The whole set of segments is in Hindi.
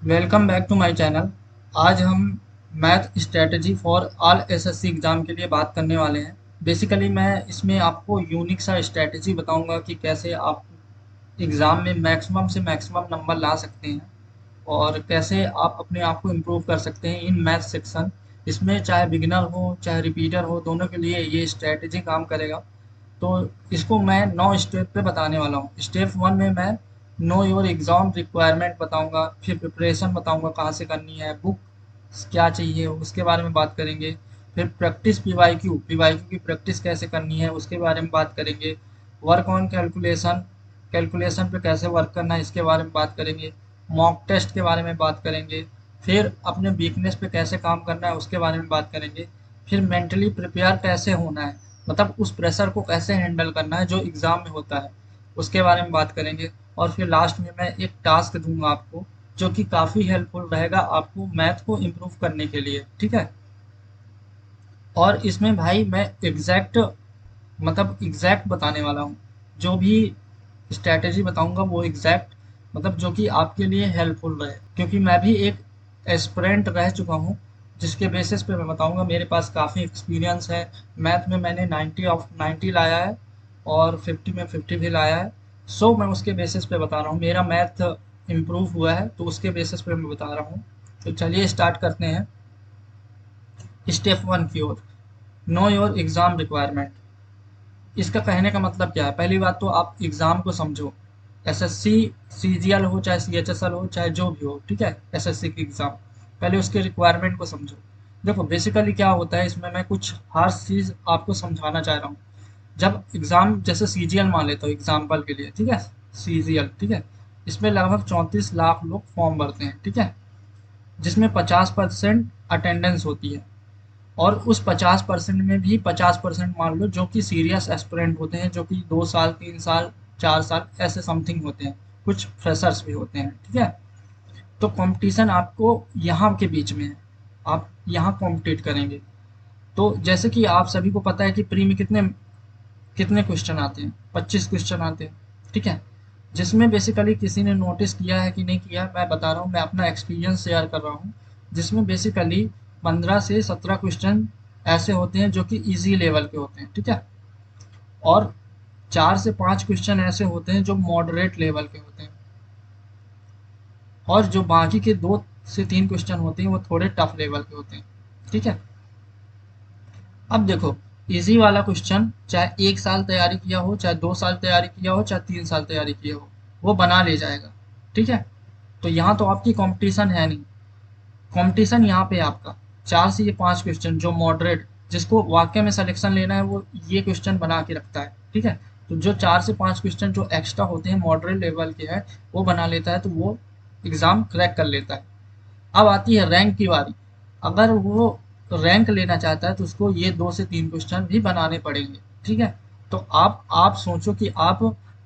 Welcome back to my channel. आज हम math strategy for all SSC exam के लिए बात करने वाले हैं। बेसिकली मैं इसमें आपको यूनिक सा स्ट्रेटजी बताऊंगा कि कैसे आप एग्ज़ाम में मैक्सिमम से मैक्सिमम नंबर ला सकते हैं और कैसे आप अपने आप को इम्प्रूव कर सकते हैं इन मैथ सेक्शन। इसमें चाहे बिगिनर हो चाहे रिपीटर हो, दोनों के लिए ये स्ट्रेटजी काम करेगा। तो इसको मैं 9 स्टेप पे बताने वाला हूँ। स्टेप 1 में मैं नो योर एग्ज़ाम रिक्वायरमेंट बताऊँगा, फिर प्रिपरेशन बताऊँगा कहाँ से करनी है, बुक क्या चाहिए उसके बारे में बात करेंगे, फिर प्रैक्टिस पीवाईक्यू पीवाईक्यू की प्रैक्टिस कैसे करनी है उसके बारे में बात करेंगे, वर्क ऑन कैलकुलेशन कैलकुलेशन पे कैसे वर्क करना है इसके बारे में बात करेंगे, मॉक टेस्ट के बारे में बात करेंगे, फिर अपने वीकनेस पे कैसे काम करना है उसके बारे में बात करेंगे, फिर मेंटली प्रिपेयर कैसे होना है, मतलब उस प्रेशर को कैसे हैंडल करना है जो एग्ज़ाम में होता है उसके बारे में बात करेंगे। और फिर लास्ट में मैं एक टास्क दूंगा आपको जो कि काफ़ी हेल्पफुल रहेगा आपको मैथ को इम्प्रूव करने के लिए, ठीक है। और इसमें भाई मैं एग्जैक्ट बताने वाला हूँ। जो भी स्ट्रैटेजी बताऊंगा वो एग्जैक्ट, मतलब जो कि आपके लिए हेल्पफुल रहे, क्योंकि मैं भी एक एस्पिरेंट रह चुका हूँ। जिसके बेसिस पे मैं बताऊंगा, मेरे पास काफ़ी एक्सपीरियंस है। मैथ में मैंने 90 ऑफ 90 लाया है और 50 में 50 भी लाया है। सो मैं उसके बेसिस पे बता रहा हूँ, मेरा मैथ इम्प्रूव हुआ है तो उसके बेसिस पे मैं बता रहा हूँ। तो चलिए स्टार्ट करते हैं स्टेप 1 की ओर। Know your exam requirement. इसका कहने का मतलब क्या है? पहली बात तो आप एग्ज़ाम को समझो। एसएससी सीजीएल हो चाहे सीएचएसएल हो चाहे जो भी हो, ठीक है, एसएससी की एग्ज़ाम, पहले उसके रिक्वायरमेंट को समझो। देखो बेसिकली क्या होता है, इसमें मैं कुछ खास चीज़ आपको समझाना चाह रहा हूँ। जब एग्ज़ाम जैसे सीजीएल मान लेता हूँ एग्जाम्पल के लिए, ठीक है, सीजीएल, ठीक है, इसमें लगभग 34 लाख लोग फॉर्म भरते हैं, ठीक है, जिसमें 50% अटेंडेंस होती है। और उस 50% में भी 50% मान लो जो कि सीरियस एस्पिरेंट होते हैं, जो कि 2 साल 3 साल 4 साल ऐसे समथिंग होते हैं, कुछ फ्रेशर्स भी होते हैं, ठीक है। तो कंपटीशन आपको यहाँ के बीच में है, आप यहाँ कॉम्पिटिट करेंगे। तो जैसे कि आप सभी को पता है कि प्री में कितने कितने क्वेश्चन आते हैं, 25 क्वेश्चन आते हैं, ठीक है। जिसमें बेसिकली किसी ने नोटिस किया है कि नहीं किया, मैं बता रहा हूँ, मैं अपना एक्सपीरियंस शेयर कर रहा हूँ। जिसमें बेसिकली 15 से 17 क्वेश्चन ऐसे होते हैं जो कि इजी लेवल के होते हैं, ठीक है। और 4 से 5 क्वेश्चन ऐसे होते हैं जो मॉडरेट लेवल के होते हैं। और जो बाकी के 2 से 3 क्वेश्चन होते हैं वो थोड़े टफ लेवल के होते हैं, ठीक है। अब देखो, इजी वाला क्वेश्चन चाहे 1 साल तैयारी किया हो, चाहे 2 साल तैयारी किया हो, चाहे 3 साल तैयारी किया हो, वो बना ले जाएगा, ठीक है। तो यहाँ तो आपकी कंपटीशन है नहीं। कंपटीशन यहाँ पे आपका 4 से 5 क्वेश्चन जो मॉडरेट, जिसको वाकई में सिलेक्शन लेना है, वो ये क्वेश्चन बना के रखता है, ठीक है। तो जो 4 से 5 क्वेश्चन जो एक्स्ट्रा होते हैं मॉडरेट लेवल के हैं, वो बना लेता है तो वो एग्ज़ाम क्रैक कर लेता है। अब आती है रैंक की बारी। अगर वो रैंक लेना चाहता है तो उसको ये 2 से 3 क्वेश्चन भी बनाने पड़ेंगे, ठीक है। तो आप सोचो कि आप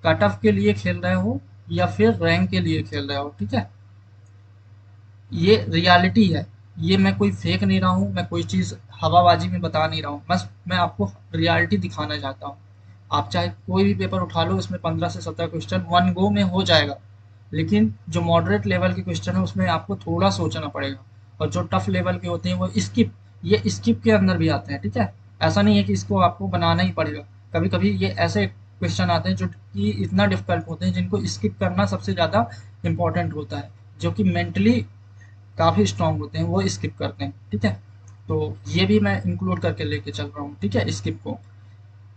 कट ऑफ के लिए खेल रहे हो या फिर रैंक के लिए खेल रहे हो, ठीक है। ये रियलिटी है। ये मैं कोई फेक नहीं रहा हूँ, मैं कोई चीज़ हवाबाजी में बता नहीं रहा हूँ, बस मैं आपको रियलिटी दिखाना चाहता हूँ। आप चाहे कोई भी पेपर उठा लो, इसमें 15 से 17 क्वेश्चन वन गो में हो जाएगा। लेकिन जो मॉडरेट लेवल के क्वेश्चन है उसमें आपको थोड़ा सोचना पड़ेगा। और जो टफ लेवल के होते हैं वो स्किप, ये स्किप के अंदर भी आते हैं, ठीक है। ऐसा नहीं है कि इसको आपको बनाना ही पड़ेगा। कभी कभी ये ऐसे क्वेश्चन आते हैं जो कि इतना डिफिकल्ट होते हैं जिनको स्किप करना सबसे ज़्यादा इंपॉर्टेंट होता है। जो कि मेंटली काफ़ी स्ट्रांग होते हैं वो स्किप करते हैं, ठीक है। तो ये भी मैं इंक्लूड करके लेके चल रहा हूँ, ठीक है, स्किप को।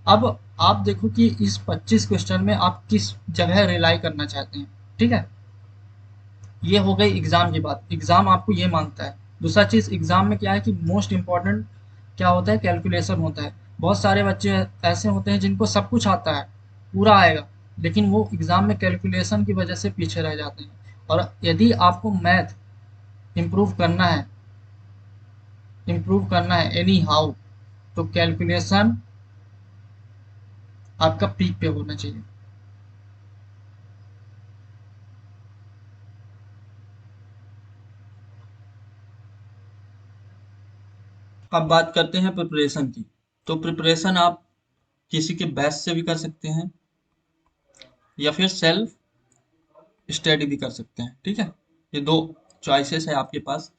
अब आप देखो कि इस 25 क्वेश्चन में आप किस जगह रिलाई करना चाहते हैं, ठीक है। ये हो गई एग्जाम की बात, एग्जाम आपको ये मांगता है। दूसरा चीज़ एग्जाम में क्या है कि मोस्ट इंपॉर्टेंट क्या होता है, कैलकुलेशन होता है। बहुत सारे बच्चे ऐसे होते हैं जिनको सब कुछ आता है, पूरा आएगा, लेकिन वो एग्जाम में कैलकुलेशन की वजह से पीछे रह जाते हैं। और यदि आपको मैथ इम्प्रूव करना है, एनी हाउ, तो कैलकुलेशन आपका पीक पे होना चाहिए। अब बात करते हैं प्रिपरेशन की। तो प्रिपरेशन आप किसी के बैच से भी कर सकते हैं या फिर सेल्फ स्टडी भी कर सकते हैं, ठीक है। ये दो चॉइसेस है आपके पास,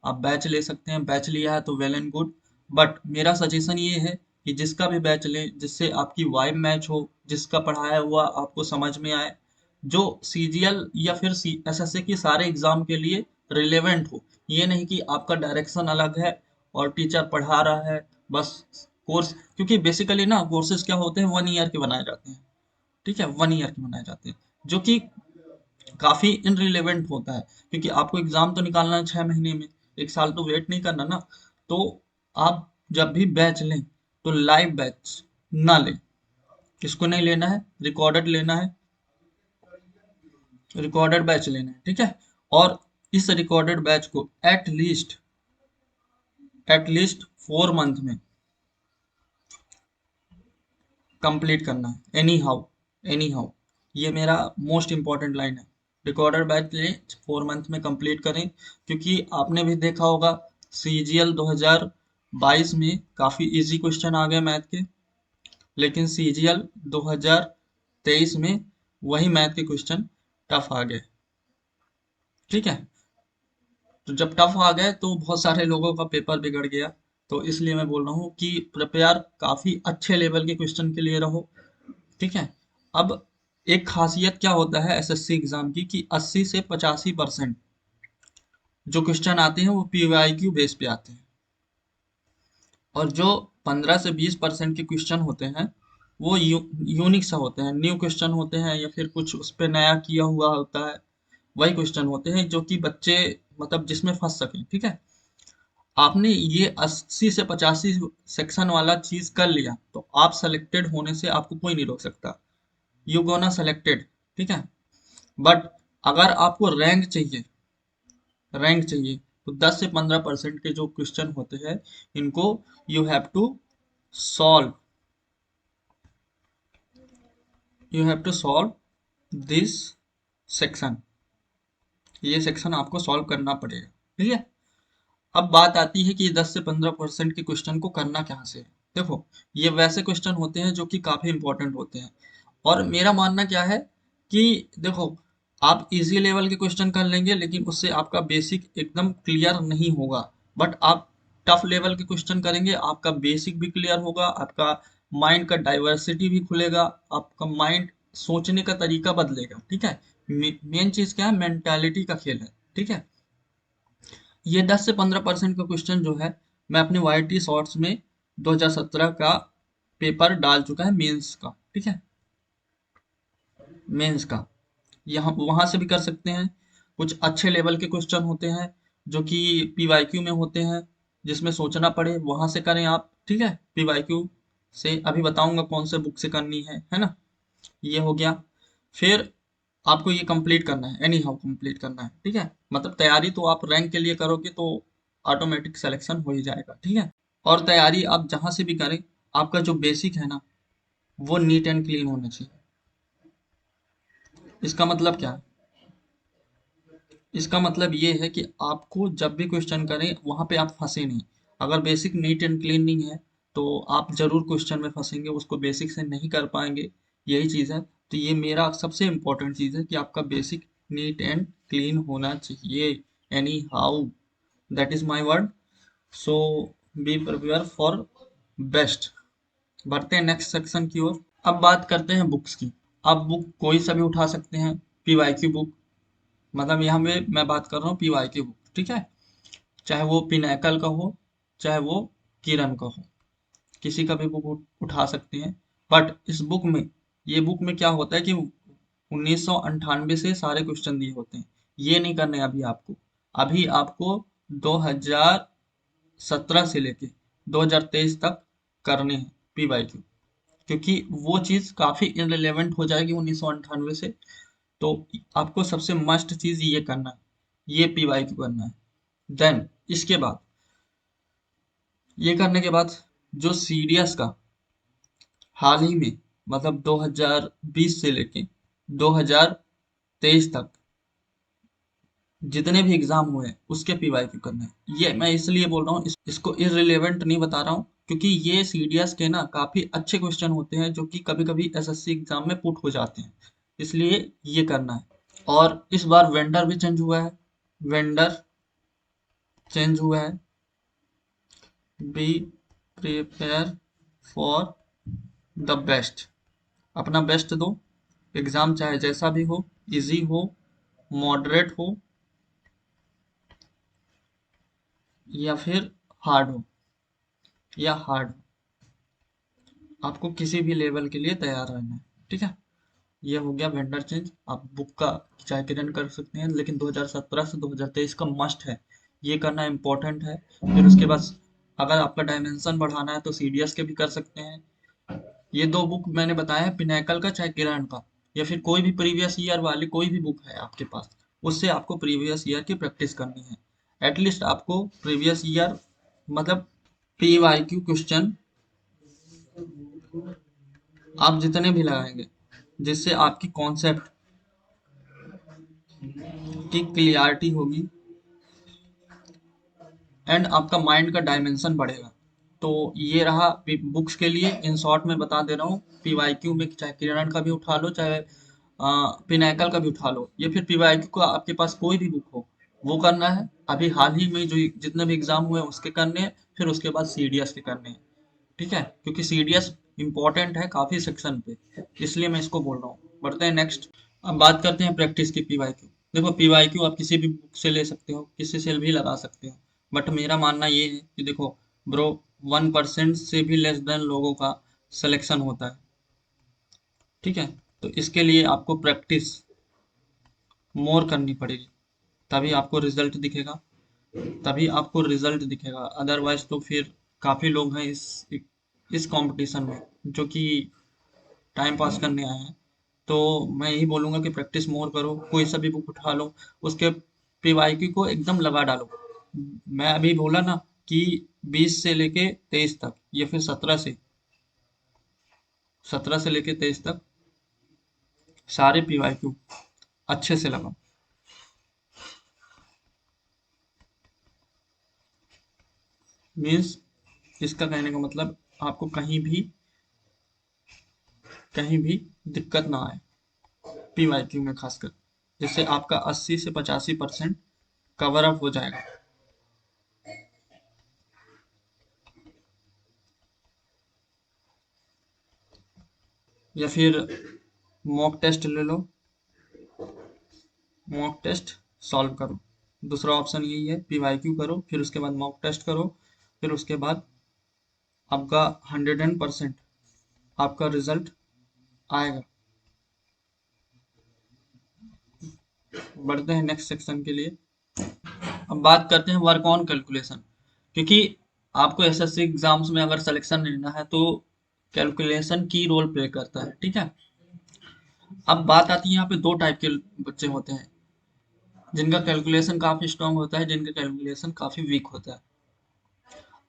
आप बैच ले सकते हैं, बैच लिया है तो वेल एंड गुड। बट मेरा सजेशन ये है कि जिसका भी बैच लें जिससे आपकी वाइब मैच हो, जिसका पढ़ाया हुआ आपको समझ में आए, जो सीजीएल या फिर एसएससी की सारे एग्जाम के लिए रिलेवेंट हो। ये नहीं कि आपका डायरेक्शन अलग है और टीचर पढ़ा रहा है बस कोर्स, क्योंकि बेसिकली ना कोर्सेज क्या होते हैं 1 ईयर के बनाए जाते हैं, ठीक है, 1 ईयर के बनाए जाते हैं, जो कि काफी इनरिलेवेंट होता है, क्योंकि आपको एग्जाम तो निकालना है 6 महीने में, 1 साल तो वेट नहीं करना ना। तो आप जब भी बैच लें तो लाइव बैच ना लें, किसको नहीं लेना है, रिकॉर्डेड लेना है, रिकॉर्डेड बैच लेना है, ठीक है। और इस रिकॉर्डेड बैच को एटलीस्ट 4 मंथ में कंप्लीट करना है, एनी हाउ। ये मेरा मोस्ट इंपॉर्टेंट लाइन है, रिकॉर्डेड बैच लें, 4 मंथ में कंप्लीट करें, क्योंकि आपने भी देखा होगा सीजीएल 2022 में काफी इजी क्वेश्चन आ गए मैथ के, लेकिन सीजीएल 2023 में वही मैथ के क्वेश्चन टफ आ गए, ठीक है। तो जब टफ आ गए तो बहुत सारे लोगों का पेपर बिगड़ गया। तो इसलिए मैं बोल रहा हूँ कि प्रिपेयर काफी अच्छे लेवल के क्वेश्चन के लिए रहो, ठीक है। अब एक खासियत क्या होता है एसएससी एग्जाम की कि 80 से 85% जो क्वेश्चन आते हैं वो पीवाईक्यू बेस पे आते हैं, और जो 15 से 20% के क्वेश्चन होते हैं वो यूनिक सा होते हैं, न्यू क्वेश्चन होते हैं, या फिर कुछ उस पे नया किया हुआ होता है, वही क्वेश्चन होते हैं जो कि बच्चे मतलब जिसमें फंस सकें, ठीक है। आपने ये 80 से 85 सेक्शन वाला चीज कर लिया तो आप सेलेक्टेड होने से आपको कोई नहीं रोक सकता, यू गोना सेलेक्टेड, ठीक है। बट अगर आपको रैंक चाहिए तो 10 से 15% के जो क्वेश्चन होते हैं इनको you have to solve you have to solve this section, ये सेक्शन आपको सॉल्व करना पड़ेगा, ठीक है। अब बात आती है कि 10 से 15% के क्वेश्चन को करना कहाँ से है। देखो, ये वैसे क्वेश्चन होते हैं जो कि काफी इंपॉर्टेंट होते हैं, और मेरा मानना क्या है कि देखो, आप इजी लेवल के क्वेश्चन कर लेंगे लेकिन उससे आपका बेसिक एकदम क्लियर नहीं होगा। बट आप टफ लेवल के क्वेश्चन करेंगे, आपका बेसिक भी क्लियर होगा, आपका माइंड का डाइवर्सिटी भी खुलेगा, आपका माइंड सोचने का तरीका बदलेगा, ठीक है। मेन चीज क्या है, मेंटालिटी का खेल है, ठीक है। ये 10 से 15% का क्वेश्चन जो है मैं अपने वाई टी शॉर्ट्स में 2017 का पेपर डाल चुका है, मेंस का, ठीक है, मेंस का। यहाँ वहां से भी कर सकते हैं, कुछ अच्छे लेवल के क्वेश्चन होते हैं जो कि पीवाईक्यू में होते हैं, जिसमें सोचना पड़े, वहां से करें आप, ठीक है। पीवाईक्यू से अभी बताऊंगा कौन से बुक से करनी है ना। ये हो गया। फिर आपको ये कंप्लीट करना है, एनी हाउ कंप्लीट करना है, ठीक है। मतलब तैयारी तो आप रैंक के लिए करोगे तो ऑटोमेटिक सिलेक्शन हो ही जाएगा, ठीक है। और तैयारी आप जहां से भी करें, आपका जो बेसिक है ना वो नीट एंड क्लीन होना चाहिए। इसका मतलब क्या है, इसका मतलब ये है कि आपको जब भी क्वेश्चन करें वहां पे आप फंसे नहीं। अगर बेसिक नीट एंड क्लीन नहीं है तो आप जरूर क्वेश्चन में फंसेंगे, उसको बेसिक से नहीं कर पाएंगे, यही चीज है। तो ये मेरा सबसे इम्पोर्टेंट चीज है कि आपका बेसिक नीट एंड क्लीन होना चाहिए, any how, that is my word. So be prepare for best. बढ़ते हैं नेक्स्ट सेक्शन की ओर। अब बात करते हैं बुक्स की। आप बुक कोई सा भी उठा सकते हैं, पीवाईक्यू बुक, मतलब यहाँ पे मैं बात कर रहा हूँ पीवाई की बुक, ठीक है। चाहे वो पिनैकल का हो, चाहे वो किरण का हो, किसी का भी बुक उठा सकते हैं। बट इस बुक में, ये बुक में क्या होता है कि 1998 से सारे क्वेश्चन दिए होते हैं, ये नहीं करने अभी आपको। अभी आपको 2017 से लेके 2023 तक करने हैं पीवाईक्यू, क्योंकि वो चीज काफी इनरिलेवेंट हो जाएगी 1998 से। तो आपको सबसे मस्ट चीज ये करना है, ये पीवाईक्यू करना है। देन इसके बाद, ये करने के बाद जो सीडीएस का हाल ही में, मतलब 2020 से लेके 2023 तक जितने भी एग्जाम हुए हैं उसके पीवाईक्यू करना है। ये मैं इसलिए बोल रहा हूँ, इसको इररिलेवेंट नहीं बता रहा हूँ, क्योंकि ये सीडीएस के ना काफी अच्छे क्वेश्चन होते हैं जो कि कभी कभी एसएससी एग्जाम में पुट हो जाते हैं, इसलिए ये करना है। और इस बार वेंडर भी चेंज हुआ है, वेंडर चेंज हुआ है, be prepare for the best, अपना बेस्ट दो। एग्जाम चाहे जैसा भी हो, इजी हो, मॉडरेट हो, या फिर हार्ड हो, या हार्ड, आपको किसी भी लेवल के लिए तैयार रहना है। ठीक है, ये हो गया वेंडर चेंज। आप बुक का चयन कर सकते हैं, लेकिन 2017 से 2023 का मस्ट है, ये करना इम्पोर्टेंट है। फिर उसके बाद अगर आपका डायमेंशन बढ़ाना है तो सीडीएस के भी कर सकते हैं। ये दो बुक मैंने बताया है, पिनैकल का चाहे किरण का, या फिर कोई भी प्रीवियस ईयर वाली कोई भी बुक है आपके पास, उससे आपको प्रीवियस ईयर की प्रैक्टिस करनी है। एटलीस्ट आपको प्रीवियस ईयर मतलब पीवाईक्यू क्वेश्चन आप जितने भी लगाएंगे, जिससे आपकी कॉन्सेप्ट की क्लियरिटी होगी एंड आपका माइंड का डायमेंशन बढ़ेगा। तो ये रहा बुक्स के लिए, इन शॉर्ट में बता दे रहा हूँ। पीवाईक्यू में चाहे किरण का भी उठा लो, चाहे पिनाकल का भी उठा लो, या फिर पीवाईक्यू का आपके पास कोई भी बुक हो, वो करना है। अभी हाल ही में जो जितने भी एग्जाम हुए उसके करने हैं, फिर उसके बाद सीडीएस के करने हैं। ठीक है, क्योंकि सीडीएस इंपॉर्टेंट है काफी सेक्शन पे, इसलिए मैं इसको बोल रहा हूँ। बढ़ते हैं नेक्स्ट। अब बात करते हैं प्रैक्टिस की पीवाईक्यू। देखो, पीवाईक्यू आप किसी भी बुक से ले सकते हो, किसी से भी लगा सकते हो, बट मेरा मानना ये है कि देखो ब्रो, 1% से भी लेस देन लोगों का सिलेक्शन होता है। ठीक है, तो इसके लिए आपको प्रैक्टिस मोर करनी पड़ेगी, तभी आपको रिजल्ट दिखेगा, तभी आपको रिजल्ट दिखेगा। अदरवाइज तो फिर काफी लोग हैं इस कंपटीशन में जो कि टाइम पास करने आए हैं। तो मैं यही बोलूंगा कि प्रैक्टिस मोर करो, कोई सा भी बुक उठा लो, उसके पीवाईक्यू को एकदम लगा डालो। मैं अभी बोला ना कि 20 से लेके 23 तक, या फिर 17 से लेके 23 तक सारे पीवाईक्यू अच्छे से लगाओ। मीन्स इसका कहने का मतलब आपको कहीं भी दिक्कत ना आए पीवाईक्यू में, खासकर जिससे आपका 80 से 85% कवर अप हो जाएगा। या फिर मॉक टेस्ट ले लो, मॉक टेस्ट सॉल्व करो। दूसरा ऑप्शन यही है, पीवाईक्यू करो, फिर उसके बाद मॉक टेस्ट करो, फिर उसके बाद आपका 100% आपका रिजल्ट आएगा। बढ़ते हैं नेक्स्ट सेक्शन के लिए। अब बात करते हैं वर्क ऑन कैलकुलेशन, क्योंकि आपको एसएससी एग्जाम्स में अगर सिलेक्शन लेना है तो कैलकुलेशन की रोल प्ले करता है। ठीक है, अब बात आती है यहाँ पे दो टाइप के बच्चे होते हैं, जिनका कैलकुलेशन काफी स्ट्रांग होता है, जिनका कैलकुलेशन काफी वीक होता है।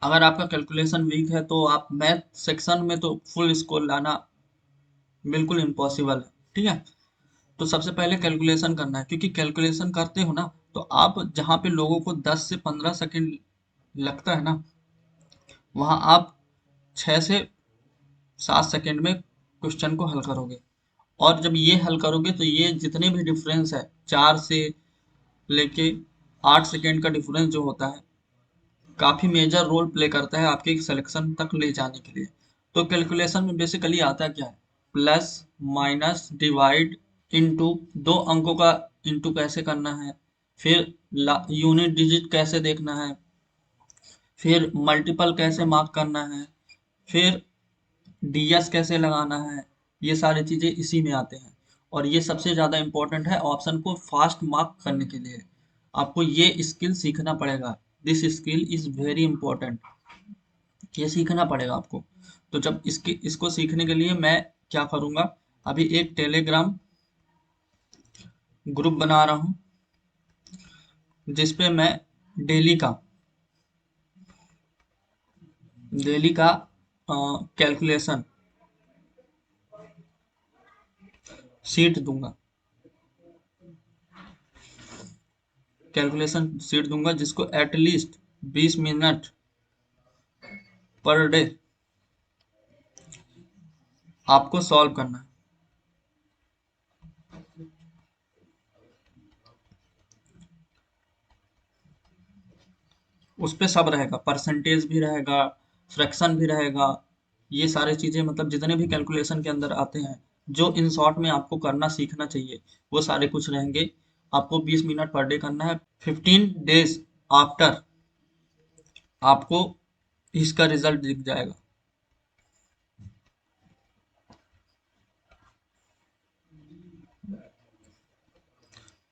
अगर आपका कैलकुलेशन वीक है तो आप मैथ सेक्शन में तो फुल स्कोर लाना बिल्कुल इम्पॉसिबल है। ठीक है, तो सबसे पहले कैलकुलेशन करना है, क्योंकि कैलकुलेशन करते हो ना, तो आप जहाँ पे लोगों को 10 से 15 सेकंड लगता है ना, वहाँ आप 6 से 7 सेकंड में क्वेश्चन को हल करोगे। और जब ये हल करोगे तो ये जितने भी डिफरेंस है, 4 से लेके 8 सेकंड का डिफरेंस जो होता है, काफी मेजर रोल प्ले करता है आपके सिलेक्शन तक ले जाने के लिए। तो कैलकुलेशन में बेसिकली आता क्या है, प्लस माइनस डिवाइड इनटू, दो अंकों का इनटू कैसे करना है, फिर यूनिट डिजिट कैसे देखना है, फिर मल्टीपल कैसे मार्क करना है, फिर डीएस कैसे लगाना है, ये सारी चीजें इसी में आते हैं। और ये सबसे ज्यादा इंपॉर्टेंट है ऑप्शन को फास्ट मार्क करने के लिए, आपको ये स्किल सीखना पड़ेगा। This skill is very important, ये सीखना पड़ेगा आपको। तो जब इसको सीखने के लिए मैं क्या करूंगा, अभी एक टेलीग्राम ग्रुप बना रहा हूँ, जिसपे मैं डेली का डेली का कैलकुलेशन शीट दूंगा, कैलकुलेशन शीट दूंगा, जिसको एटलीस्ट 20 मिनट पर डे आपको सॉल्व करना है। उस पे सब रहेगा, परसेंटेज भी रहेगा, फ्रैक्शन भी रहेगा, ये सारी चीजें मतलब जितने भी कैलकुलेशन के अंदर आते हैं, जो इन शॉर्ट में आपको करना सीखना चाहिए, वो सारे कुछ रहेंगे। आपको 20 मिनट पर डे करना है। 15 डेज आफ्टर आपको इसका रिजल्ट दिख जाएगा।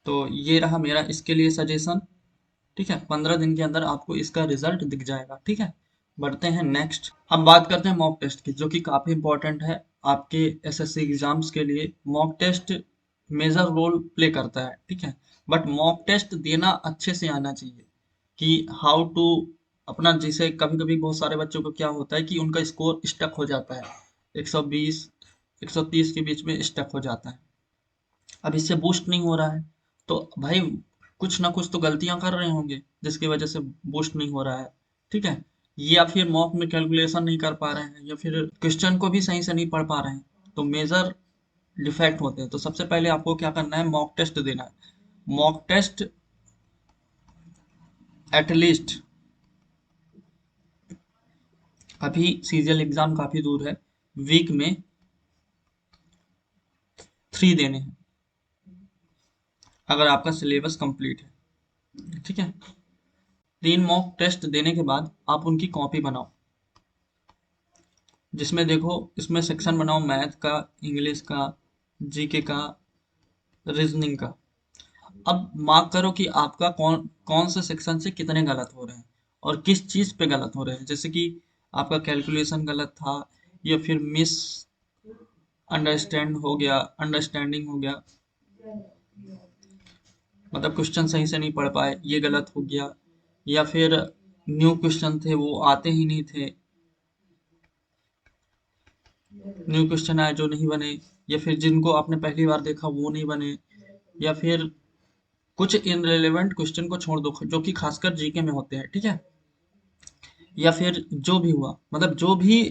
तो ये रहा मेरा इसके लिए सजेशन। ठीक है, 15 दिन के अंदर आपको इसका रिजल्ट दिख जाएगा। ठीक है, बढ़ते हैं नेक्स्ट। अब बात करते हैं मॉक टेस्ट की, जो कि काफी इंपॉर्टेंट है आपके एसएससी एग्जाम्स के लिए। Mock test major role play करता है। ठीक है, बट मॉक टेस्ट देना अच्छे से आना चाहिए कि हाउ टू अपना, जैसे कभी कभी बहुत सारे बच्चों को क्या होता है कि उनका स्कोर स्टक हो जाता है, 120 130 के बीच में स्टक हो जाता है। अब इससे बूस्ट नहीं हो रहा है, तो भाई कुछ ना कुछ तो गलतियां कर रहे होंगे जिसकी वजह से बूस्ट नहीं हो रहा है। ठीक है, या फिर मॉक में कैलकुलेशन नहीं कर पा रहे हैं, या फिर क्वेश्चन को भी सही से नहीं पढ़ पा रहे हैं, तो मेजर डिफेक्ट होते हैं। तो सबसे पहले आपको क्या करना है, मॉक टेस्ट देना है। मॉक टेस्ट एटलीस्ट, अभी सीजीएल एग्जाम काफी दूर है, वीक में 3 देने हैं अगर आपका सिलेबस कंप्लीट है। ठीक है, 3 मॉक टेस्ट देने के बाद आप उनकी कॉपी बनाओ, जिसमें देखो इसमें सेक्शन बनाओ, मैथ का, इंग्लिश का, जीके का, रीजनिंग का। अब मार्क करो कि आपका कौन कौन से सेक्शन से कितने गलत हो रहे हैं और किस चीज पे गलत हो रहे हैं। जैसे कि आपका कैलकुलेशन गलत था, या फिर मिस अंडरस्टैंड हो गया, अंडरस्टैंडिंग हो गया, मतलब क्वेश्चन सही से नहीं पढ़ पाए, ये गलत हो गया, या फिर न्यू क्वेश्चन थे वो आते ही नहीं थे, न्यू क्वेश्चन आए जो नहीं बने, या फिर जिनको आपने पहली बार देखा वो नहीं बने, या फिर कुछ इनरेलेवेंट क्वेश्चन को छोड़ दो जो कि खासकर जीके में होते हैं। ठीक है, या फिर जो भी हुआ, मतलब जो भी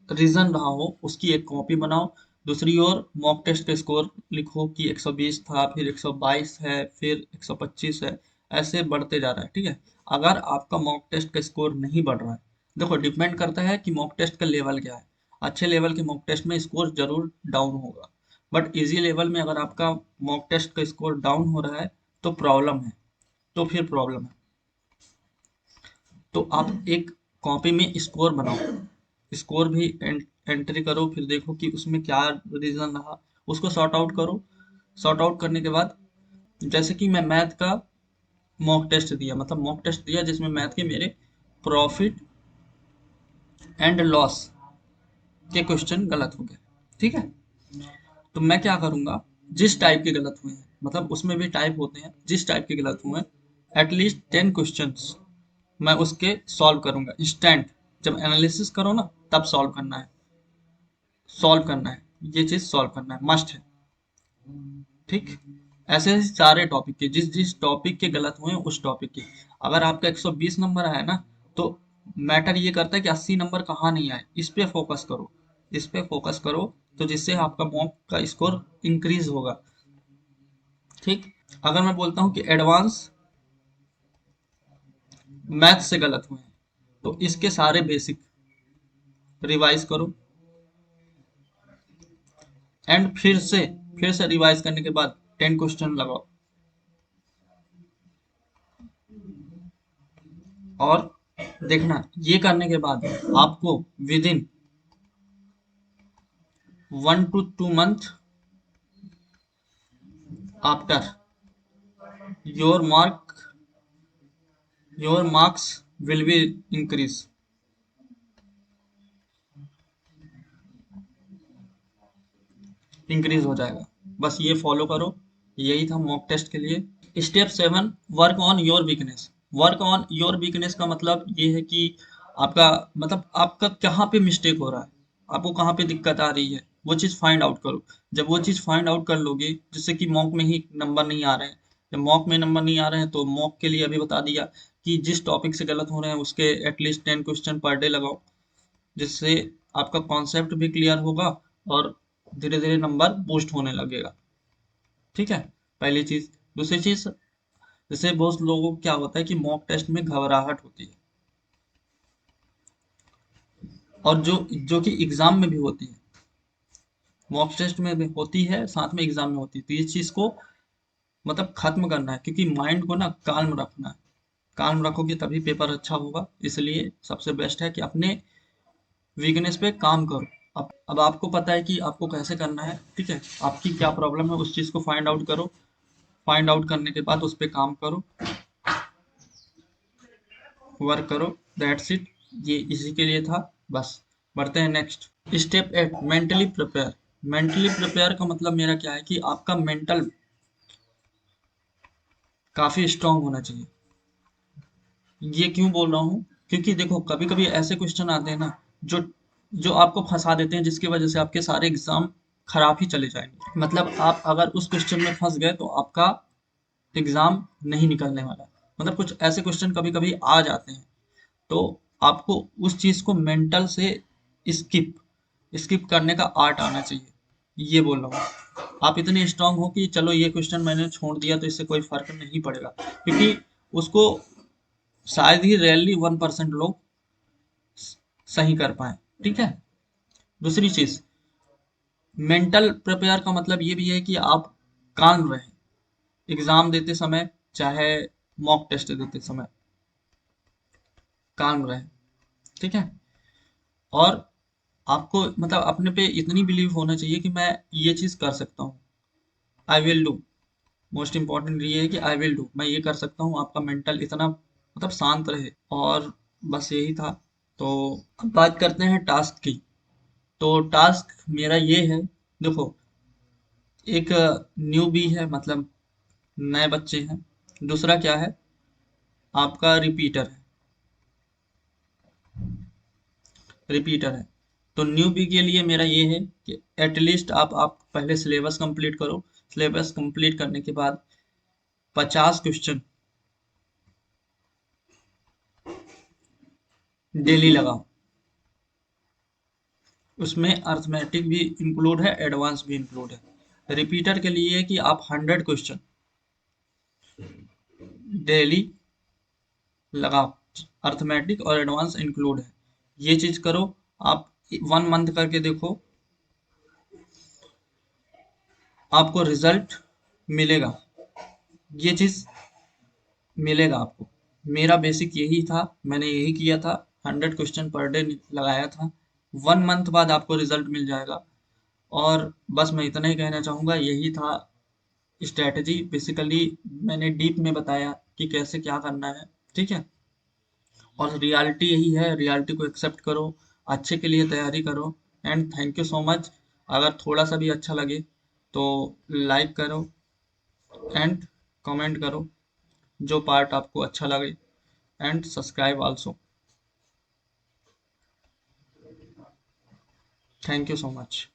रीजन रहा हो उसकी एक कॉपी बनाओ। दूसरी ओर मॉक टेस्ट का स्कोर लिखो कि 120 था, फिर 122 है, फिर 125 है, ऐसे बढ़ते जा रहा है। ठीक है, अगर आपका मॉक टेस्ट का स्कोर नहीं बढ़ रहा है, देखो डिपेंड करता है कि मॉक टेस्ट का लेवल क्या है। अच्छे लेवल के मॉक टेस्ट में स्कोर जरूर डाउन होगा, बट इजी लेवल में अगर आपका मॉक टेस्ट का स्कोर डाउन हो रहा है तो प्रॉब्लम है, तो फिर प्रॉब्लम है। तो आप एक कॉपी में स्कोर बनाओ, स्कोर भी एंट्री करो, फिर देखो कि उसमें क्या रीजन रहा, उसको सॉर्ट आउट करो। सॉर्ट आउट करने के बाद, जैसे कि मैं मैथ का मॉक टेस्ट दिया, मतलब मॉक टेस्ट दिया जिसमें मैथ के मेरे प्रॉफिट एंड लॉस के क्वेश्चन गलत हो गए। ठीक है, तो मैं क्या करूंगा, जिस टाइप के गलत हुए हैं, मतलब उसमें भी टाइप होते हैं, जिस टाइप के गलत हुए हैं एटलीस्ट 10 क्वेश्चंस मैं उसके सॉल्व करूंगा इंस्टेंट। जब एनालिसिस करो ना तब सॉल्व करना है, सॉल्व करना है, ये चीज सॉल्व करना है, मस्ट है। ठीक, ऐसे ही सारे टॉपिक के, जिस जिस टॉपिक के गलत हुए हैं उस टॉपिक के। अगर आपका 120 नंबर आया ना, तो मैटर ये करता है कि 80 नंबर कहाँ नहीं आए, इस पे फोकस करो, इस पे फोकस करो, तो जिससे आपका मॉक का स्कोर इंक्रीज होगा। ठीक, अगर मैं बोलता हूँ कि एडवांस मैथ से गलत हुए हैं, तो इसके सारे बेसिक रिवाइज करो, एंड फिर से रिवाइज करने के बाद 10 क्वेश्चन लगाओ, और देखना ये करने के बाद आपको with in 1 to 2 month after your mark your marks will be increase. Increase हो जाएगा, बस ये फॉलो करो। यही था मॉक टेस्ट के लिए। Step 7, work on your weakness. Work on your weakness का मतलब ये है कि आपका, मतलब आपका कहाँ पे मिस्टेक हो रहा है, आपको कहाँ पे दिक्कत आ रही है, वो चीज़ फाइंड आउट करो। जब वो चीज़ फाइंड आउट कर लोगे, जिससे कि मॉक में ही नंबर नहीं आ रहे हैं, जब मॉक में नंबर नहीं आ रहे हैं तो मॉक के लिए अभी बता दिया कि जिस टॉपिक से गलत हो रहे हैं उसके एटलीस्ट 10 क्वेश्चन पर डे लगाओ, जिससे आपका कॉन्सेप्ट भी क्लियर होगा और धीरे धीरे नंबर बूस्ट होने लगेगा। ठीक है, पहली चीज। दूसरी चीज, जैसे बहुत लोगों को क्या होता है कि मॉक टेस्ट में घबराहट होती है, और जो कि एग्जाम में भी होती है, मॉक टेस्ट में भी होती है, साथ में एग्जाम में होती है। तो इस चीज को मतलब खत्म करना है, क्योंकि माइंड को ना काल्म रखना है। काल्म रखोगे तभी पेपर अच्छा होगा। इसलिए सबसे बेस्ट है कि अपने वीकनेस पे काम करो। अब आपको पता है कि आपको कैसे करना है, ठीक है, आपकी क्या प्रॉब्लम है उस चीज को फाइंड आउट करो। फाइंड आउट करने के बाद उस पर काम करो, वर्क करो। That's it. ये इसी के लिए था बस। बढ़ते हैं next. Step 8, mentally prepare. Mentally prepare का मतलब मेरा क्या है कि आपका मेंटल काफी स्ट्रांग होना चाहिए। ये क्यों बोल रहा हूँ, क्योंकि देखो कभी कभी ऐसे क्वेश्चन आते हैं ना, जो जो आपको फंसा देते हैं, जिसकी वजह से आपके सारे एग्जाम खराब ही चले जाएंगे। मतलब आप अगर उस क्वेश्चन में फंस गए तो आपका एग्जाम नहीं निकलने वाला। मतलब कुछ ऐसे क्वेश्चन कभी कभी आ जाते हैं, तो आपको उस चीज को मेंटल से स्किप स्किप करने का आर्ट आना चाहिए। ये बोल रहा हूँ, आप इतने स्ट्रांग हो कि चलो ये क्वेश्चन मैंने छोड़ दिया तो इससे कोई फर्क नहीं पड़ेगा, क्योंकि उसको शायद ही रेयरली 1% लोग सही कर पाए। ठीक है। दूसरी चीज, मेंटल प्रिपेयर का मतलब ये भी है कि आप काम रहें एग्जाम देते समय, चाहे मॉक टेस्ट देते समय काम रहें। ठीक है। और आपको मतलब अपने पे इतनी बिलीव होना चाहिए कि मैं ये चीज कर सकता हूँ। I will do. Most important ये है कि आई विल डू, मैं ये कर सकता हूँ। आपका मेंटल इतना मतलब शांत रहे। और बस यही था। तो अब बात करते हैं टास्क की। तो टास्क मेरा ये है, देखो, एक न्यू बी है, मतलब नए बच्चे हैं। दूसरा क्या है, आपका रिपीटर है। रिपीटर है। तो न्यू बी के लिए मेरा ये है कि एटलीस्ट आप पहले सिलेबस कंप्लीट करो। सिलेबस कंप्लीट करने के बाद 50 क्वेश्चन डेली लगाओ। उसमें अर्थमेटिक भी इंक्लूड है, एडवांस भी इंक्लूड है। रिपीटर के लिए कि आप 100 क्वेश्चन डेली लगाओ, अर्थमेटिक और एडवांस इंक्लूड है। ये चीज करो आप। 1 मंथ करके देखो, आपको रिजल्ट मिलेगा। ये चीज मिलेगा आपको। मेरा बेसिक यही था, मैंने यही किया था। 100 क्वेश्चन पर डे लगाया था। 1 मंथ बाद आपको रिजल्ट मिल जाएगा। और बस मैं इतना ही कहना चाहूंगा, यही था स्ट्रेटजी। बेसिकली मैंने डीप में बताया कि कैसे क्या करना है। ठीक है। और रियलिटी यही है, रियलिटी को एक्सेप्ट करो, अच्छे के लिए तैयारी करो। And thank you so much. अगर थोड़ा सा भी अच्छा लगे तो लाइक करो एंड कमेंट करो, जो पार्ट आपको अच्छा लगे, and subscribe also. Thank you so much.